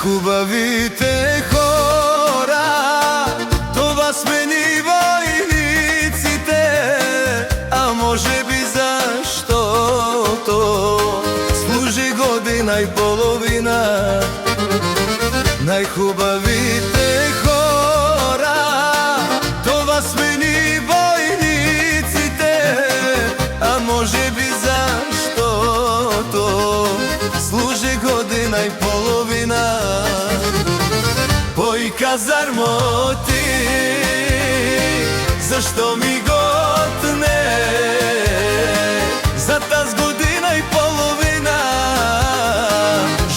Најхубавите хора, това сме ни војниците, а може би заштото служи година и половина. Најхубавите хора, това сме ни војниците, а може би заштото служи година и половина. Пој казармо ти, зашто ми готне за таз година и половина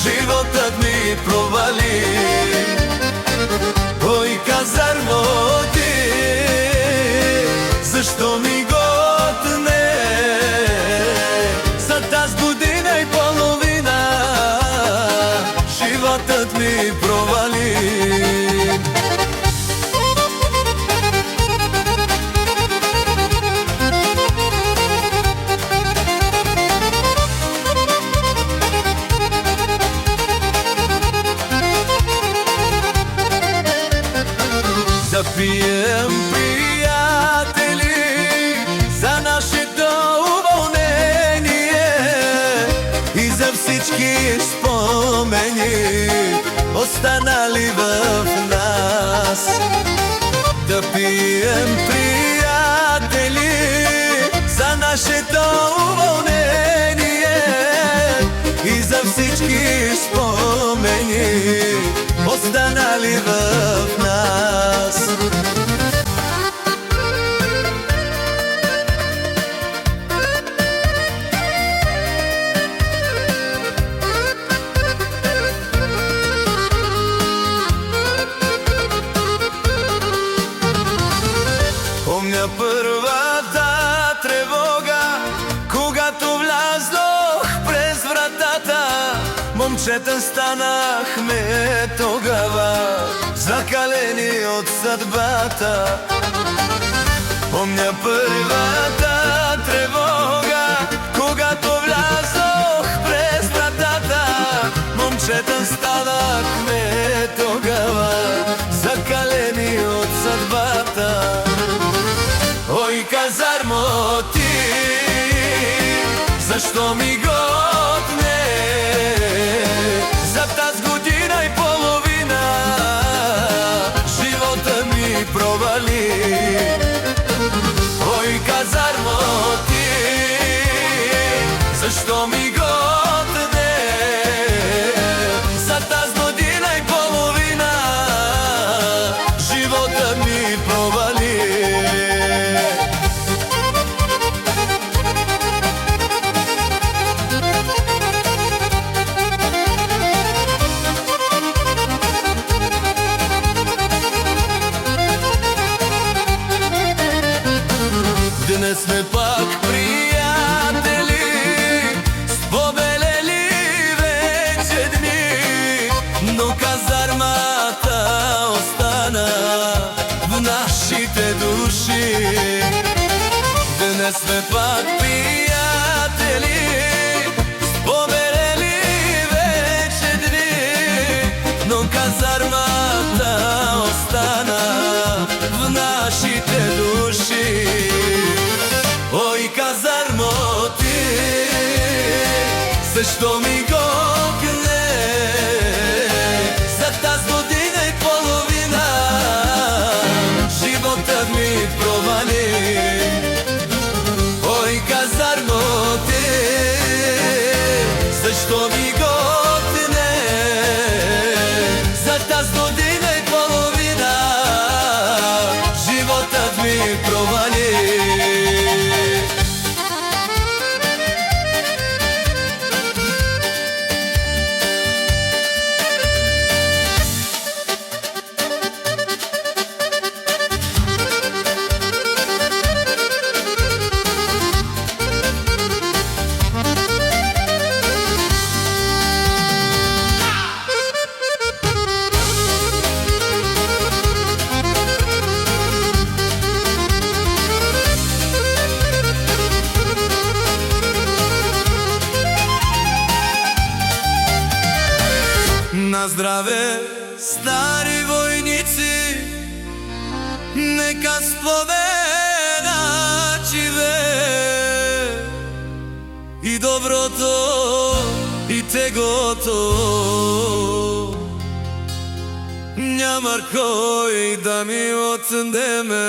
животот ми провали. Пој казармо ти, зашто ми готне за таз година и половина животот ми провали. Да пием, пријатели, за нашето уволнение и за всички спомени останали в нас. Да пием, пријатели, за нашето уволнение и за всички спомени останали в нас. Помня първата тревога, когато влязох през вратата. Момчета станахме тогава, закалени от съдбата. Помня първата тревога, когато влязох през вратата. Момчета станахме тогава, закалени от съдбата. Ой, казармо ти, защо ми готне за таз година и половина живота ми провали. Ой, казармо ти, защо ми готне за таз година и половина живота ми провали. Днес сме пак приятели, спобелели вече дни, но казармата остана в нашите души. Днес сме пак приятели, спобелели вече дни, но казармата остана в нашите души. Ой, казармо ти, защо ми готне за таз година и половина животът ми провали. Ой, казармо ти, защо ми готне за таз година и половина животът ми провали. здраве, стари војници, нека споменат живее и доброто и тегото. Нямар кој да ми отнеме.